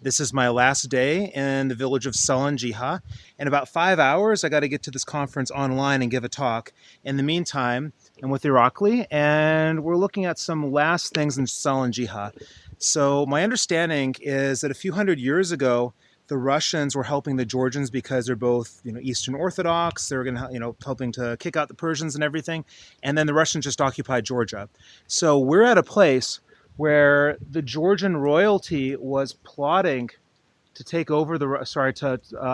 This is my last day in the village of Tsalenjikha. In about 5 hours, I got to get to this conference online and give a talk. In the meantime, I'm with Irakli, and we're looking at some last things in Tsalenjikha. So my understanding is that a few hundred years ago, the Russians were helping the Georgians because they're both, Eastern Orthodox. They were going to, helping to kick out the Persians and everything. And then the Russians just occupied Georgia. So we're at a place where the Georgian royalty was plotting to take over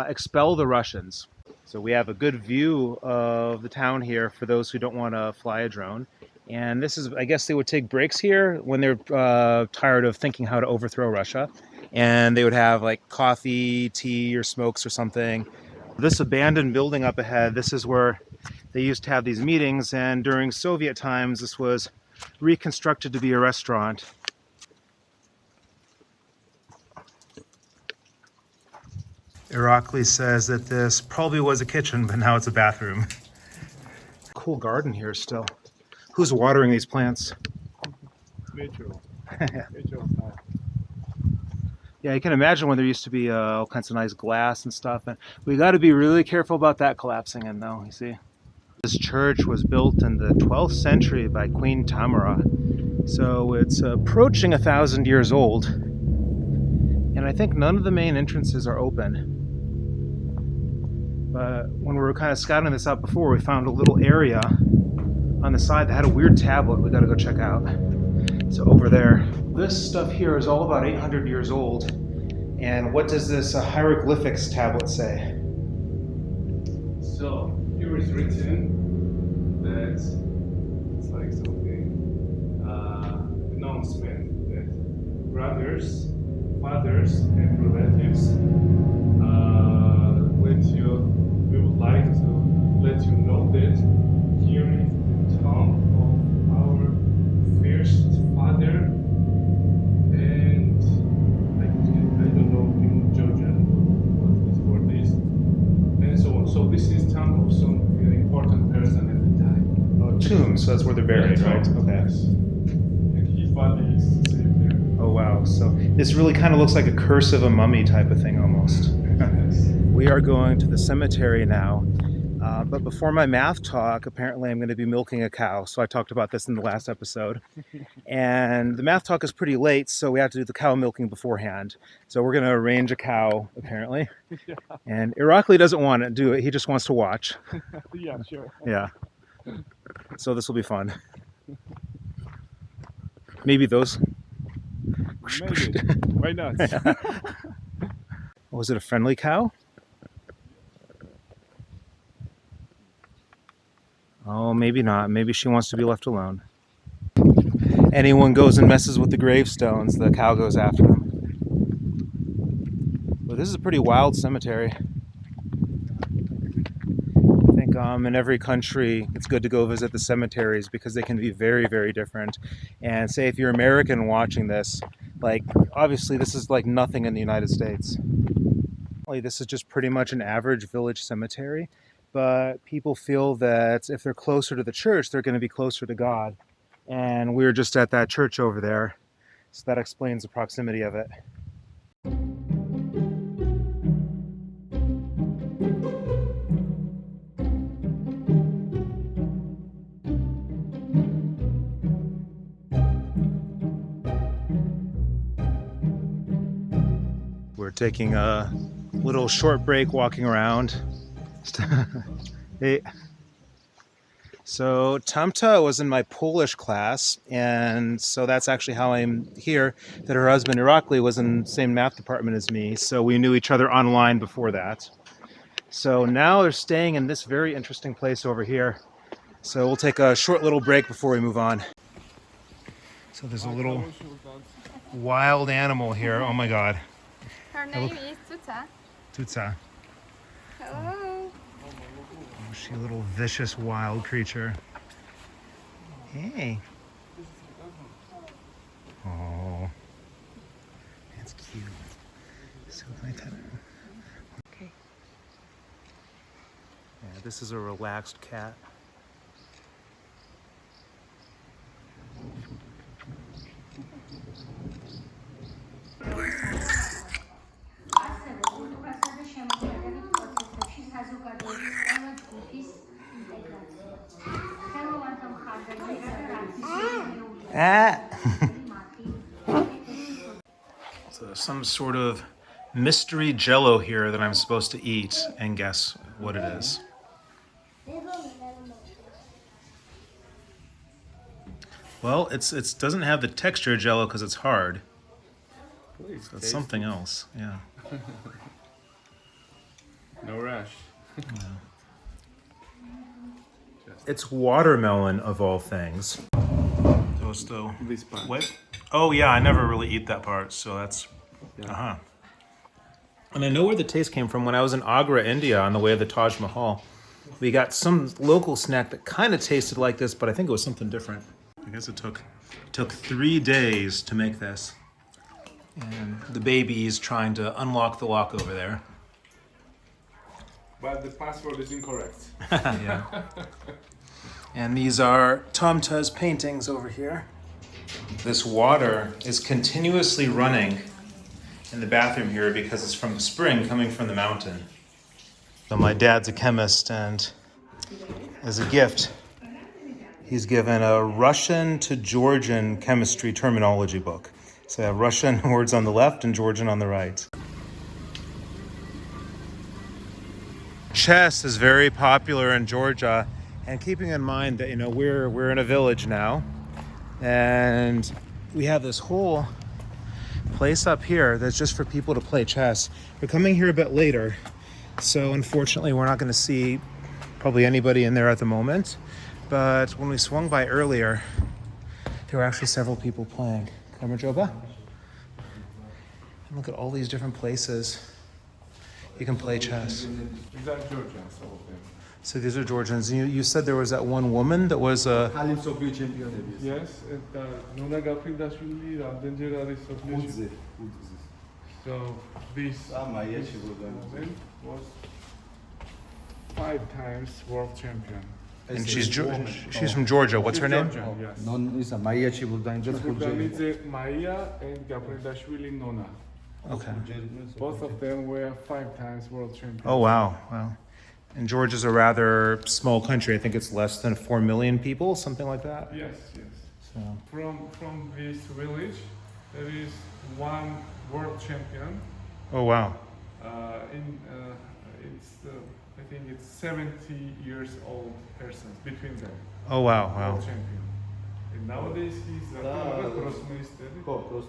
expel the Russians. So we have a good view of the town here for those who don't want to fly a drone. And this is, I guess they would take breaks here when they're tired of thinking how to overthrow Russia. And they would have like coffee, tea, or smokes or something. This abandoned building up ahead, this is where they used to have these meetings. And during Soviet times, this was reconstructed to be a restaurant. Irakli says that this probably was a kitchen, but now it's a bathroom. Cool garden here still. Who's watering these plants? Nature. Yeah, you can imagine when there used to be all kinds of nice glass and stuff. And we got to be really careful about that collapsing in, though, you see. This church was built in the 12th century by Queen Tamara. So it's approaching 1,000 years old. And I think none of the main entrances are open. But when we were kind of scouting this out before, we found a little area on the side that had a weird tablet we got to go check out. So over there. This stuff here is all about 800 years old. And what does this hieroglyphics tablet say? So here is written that it's like something announcement that brothers, fathers, and relatives we would like to let you know that here is the tomb of our first father, and I don't know in Georgian what this word is, and so on. So this is tomb of some important person at the time. Oh, tomb, so that's where they're buried, Yeah, right? Okay. Yes. And his body is saved there. Oh wow, so this really kind of looks like a curse of a mummy type of thing almost. Yes. We are going to the cemetery now, but before my math talk, apparently I'm going to be milking a cow. So I talked about this in the last episode. And the math talk is pretty late, so we have to do the cow milking beforehand. So we're going to arrange a cow, apparently. Yeah. And Irakli doesn't want to do it, he just wants to watch. Yeah, sure. Yeah. So this will be fun. Maybe those. Maybe. Why not? Was it a friendly cow? Oh, maybe not. Maybe she wants to be left alone. Anyone goes and messes with the gravestones, the cow goes after them. But this is a pretty wild cemetery. I think in every country it's good to go visit the cemeteries because they can be very, very different. And say if you're American watching this, like obviously this is like nothing in the United States. This is just pretty much an average village cemetery. But people feel that if they're closer to the church, they're going to be closer to God. And we were just at that church over there, so that explains the proximity of it. We're taking a little short break walking around. Hey. So Tamta was in my Polish class, and so that's actually how I'm here, that her husband Irakli was in the same math department as me, so we knew each other online before that. So now they're staying in this very interesting place over here. So we'll take a short little break before we move on. So there's a little wild animal here, oh my god. Her name is Tutsa. Tutsa. Hello. Oh, she's a little vicious wild creature. Hey. Oh. That's cute. So can I pet her? Okay. Yeah, this is a relaxed cat. some sort of mystery jello here that I'm supposed to eat and guess what it is. Well, it doesn't have the texture of jello because it's hard. Please, So it's something else. Yeah. No rush. It's watermelon of all things. So it's the This part. what? Oh yeah, I never really eat that part. So that's And I know where the taste came from. When I was in Agra, India, on the way to the Taj Mahal, we got some local snack that kind of tasted like this, but I think it was something different. I guess it took 3 days to make this. And the baby's trying to unlock the lock over there. But the password is incorrect. Yeah. And these are Tomta's paintings over here. This water is continuously running in the bathroom here because it's from the spring coming from the mountain. So my dad's a chemist, and as a gift, he's given a Russian to Georgian chemistry terminology book. So I have Russian words on the left and Georgian on the right. Chess is very popular in Georgia, and keeping in mind that we're in a village now, and we have this whole place up here that's just for people to play chess. We're coming here a bit later, so unfortunately we're not going to see probably anybody in there at the moment. But when we swung by earlier, there were actually several people playing. Kamerjoba? And look at all these different places you can play chess. Is that Georgian, some of them? So these are Georgians. You said there was that one woman that was a... Yes, Nona Gaprindashvili, Ramdenjera Sofia. So this woman was 5 times world champion. And she's from Georgia. What's her name? Georgian, yes. Non Maya and Gaprindashvili Nona. Okay. Both of them were 5 times world champion. Oh, wow. Wow. And Georgia's a rather small country. I think it's less than 4 million people, something like that. Yes, yes. So, From this village, there is one world champion. oh, wow. I think it's 70 years old persons between them. Oh, wow. Wow. World champion. And nowadays he's Grossmeister.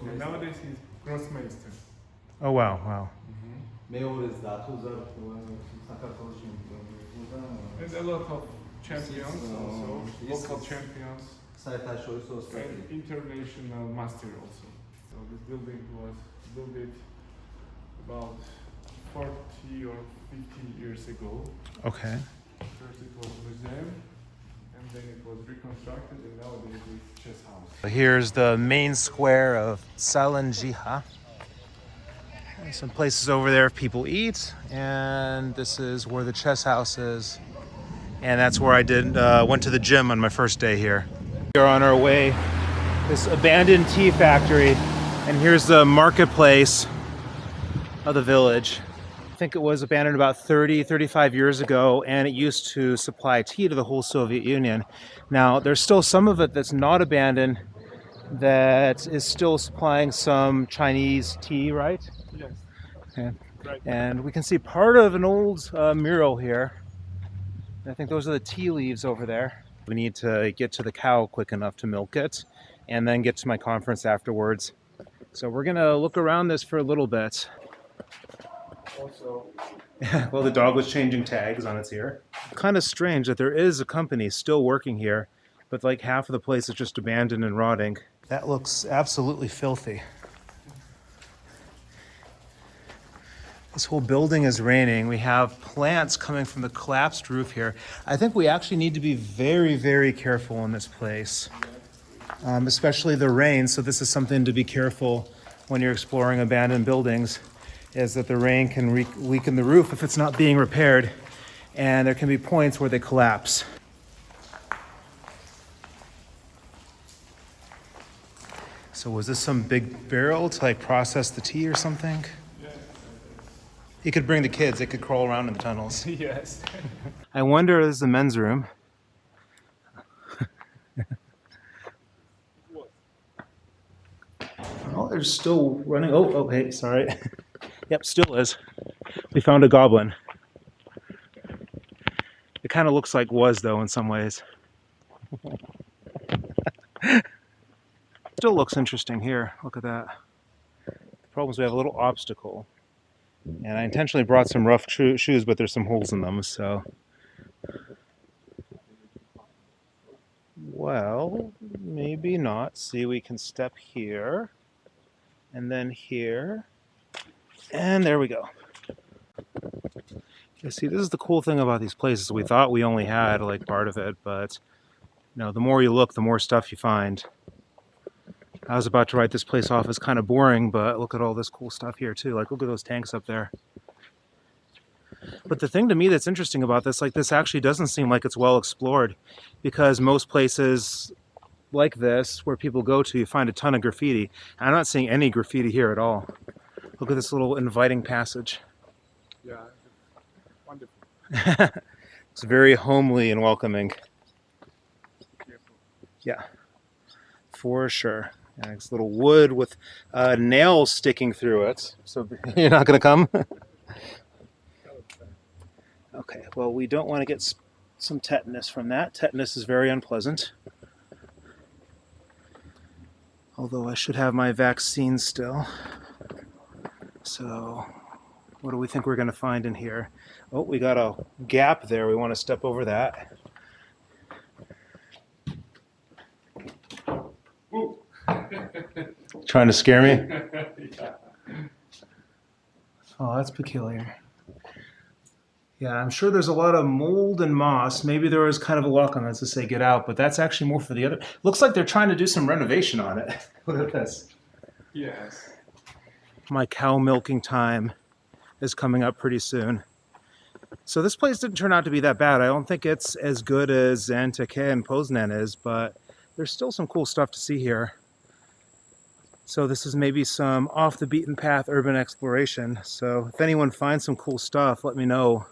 And nowadays he's Grossmeister. Oh, wow. Wow. And a lot of champions also, local champions, and international master also. So this building was built about 40 or 50 years ago. Okay. First it was museum, and then it was reconstructed, and nowadays it's chess house. Here's the main square of Tsalenjikha. Some places over there people eat, and this is where the chess house is. And that's where I went to the gym on my first day here. We're on our way, this abandoned tea factory, and here's the marketplace of the village. I think it was abandoned about 35 years ago, and it used to supply tea to the whole Soviet Union. Now, there's still some of it that's not abandoned that is still supplying some Chinese tea, right? Yes. And, Right. and we can see part of an old mural here. I think those are the tea leaves over there. We need to get to the cow quick enough to milk it and then get to my conference afterwards. So we're gonna look around this for a little bit. Also, Well, the dog was changing tags on its ear. Kind of strange that there is a company still working here, but like half of the place is just abandoned and rotting. That looks absolutely filthy. This whole building is raining. We have plants coming from the collapsed roof here. I think we actually need to be very, very careful in this place, especially the rain. So this is something to be careful when you're exploring abandoned buildings, is that the rain can weaken the roof if it's not being repaired, and there can be points where they collapse. So was this some big barrel to like process the tea or something? You could bring the kids, they could crawl around in the tunnels. yes. I wonder if this is the men's room. Well, Water's still running. Oh, hey, sorry. Yep, still is. We found a goblin. It kind of looks like was, though, in some ways. Still looks interesting here. Look at that. The problem is we have a little obstacle. And I intentionally brought some rough shoes, but there's some holes in them, so... Well, maybe not. See, we can step here. And then here. And there we go. Yeah, see, this is the cool thing about these places. We thought we only had, like, part of it, but... No, the more you look, the more stuff you find. I was about to write this place off as kind of boring, but look at all this cool stuff here too. Like, look at those tanks up there. But the thing to me that's interesting about this, like, this actually doesn't seem like it's well explored, because most places like this, where people go to, you find a ton of graffiti. I'm not seeing any graffiti here at all. Look at this little inviting passage. Yeah, wonderful. It's very homely and welcoming. Yeah, for sure. And it's little wood with nails sticking through it. So you're not going to come? Okay, well, we don't want to get some tetanus from that. Tetanus is very unpleasant. Although I should have my vaccine still. So what do we think we're going to find in here? Oh, we got a gap there. We want to step over that. Trying to scare me? Yeah. Oh, that's peculiar. Yeah, I'm sure there's a lot of mold and moss. Maybe there was kind of a lock on that to say get out, but that's actually more for the other. Looks like they're trying to do some renovation on it. Look at this. Yes. My cow milking time is coming up pretty soon. So this place didn't turn out to be that bad. I don't think it's as good as Tsalenjikha and Poznan is, but there's still some cool stuff to see here. So this is maybe some off the beaten path urban exploration. So if anyone finds some cool stuff, let me know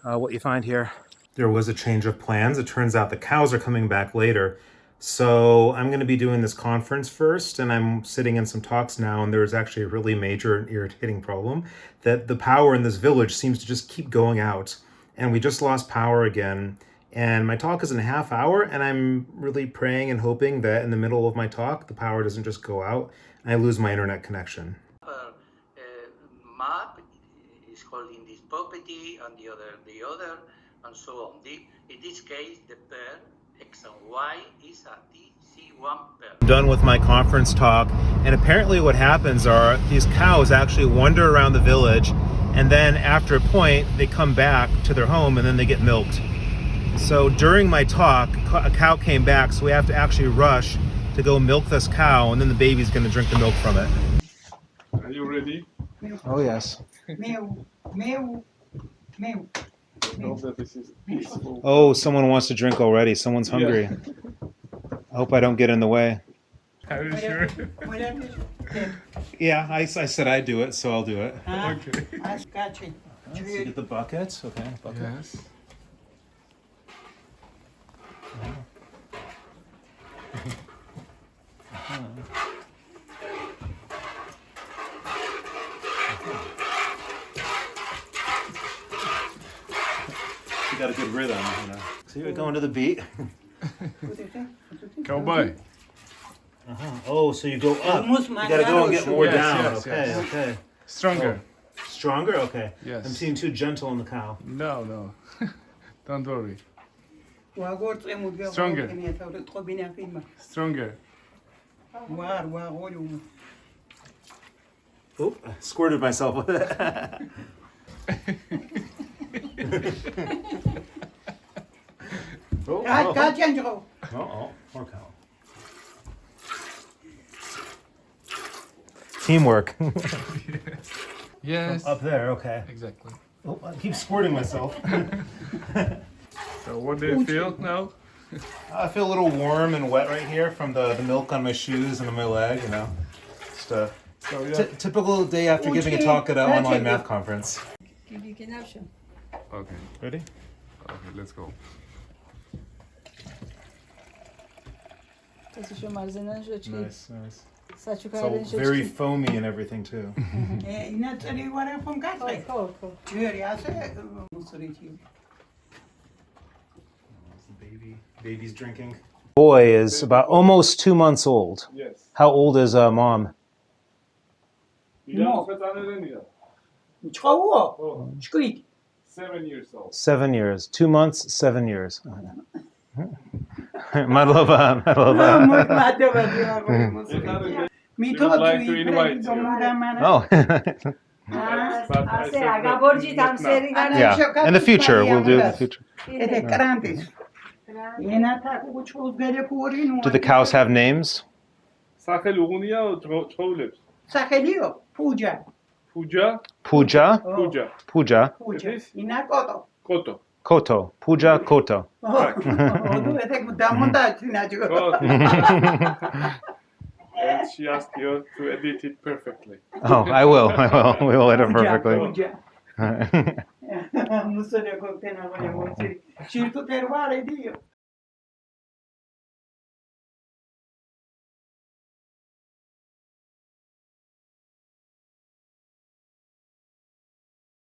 what you find here. There was a change of plans. It turns out the cows are coming back later. So I'm going to be doing this conference first, and I'm sitting in some talks now, and there's actually a really major and irritating problem that the power in this village seems to just keep going out. And we just lost power again. And my talk is in a half hour, and I'm really praying and hoping that in the middle of my talk, the power doesn't just go out and I lose my internet connection. Map is holding this property, and the other, and so on. In this case, the pair X and Y is a TC1 pair. I'm done with my conference talk, and apparently what happens are these cows actually wander around the village, and then after a point, they come back to their home, and then they get milked. So during my talk, a cow came back, so we have to actually rush to go milk this cow, and then the baby's going to drink the milk from it. Are you ready? Oh, yes. Meu, meu, meu. I hope that this is peaceful. Oh, someone wants to drink already. Someone's hungry. Yeah. I hope I don't get in the way. Are you sure? Yeah, I said I'd do it, so I'll do it. Okay. Ascate. Let's get the buckets. Okay, bucket. Yes. You got a good rhythm, you know. So you're going to the beat. Cowboy. Oh, so you go up. You Almost gotta go and get more Yes, down. yes, Okay, yes. okay. Stronger. Stronger? Okay. Yes. I'm seeing too gentle on the cow. No. Don't worry. Stronger. Stronger. Oh, I squirted myself with it. More cow. Teamwork. Yes. Up there, okay. Exactly. Oh, I keep squirting myself. So what do you feel now? I feel a little warm and wet right here from the milk on my shoes and on my leg, you know. Just a So yeah. typical day after giving a talk at an online math conference. Okay. Ready? Okay, let's go. Nice. It's all very foamy and everything too. ინა წელი ვარ ხომ გასწრე ჯერი ასე მოსრიჩი Baby's drinking. Boy is about almost 2 months old. Yes. How old is mom? 이랑 세자네는이야. ჩხოუო შკრით 7 years old. 7 years. 2 months, 7 years. Madlova, Madlova. მოდმადობა ძმა მოსრიჩი მითო like to invite you. Oh. ასე აგაბორჯით ამ სერიგან Yeah. In the future, we'll do in the future. ეთე კრანტის ენათა უჩხოს გერეფური ნუ Do the cows have names? სახელი უღუნია ჭოულებს. სახელიო ფუჯა ფუჯა, Puja, ფუჯა. Puja, ფუჯა ინა კოტო კოტო. Koto. Puja, Koto. ოდო ეთე დამონტაჟი ნაჯო And she asked you to edit it perfectly. Oh, I will. We will edit perfectly. მუსორე კოქტენა ვარ მოსი შირტო თერვარე დიო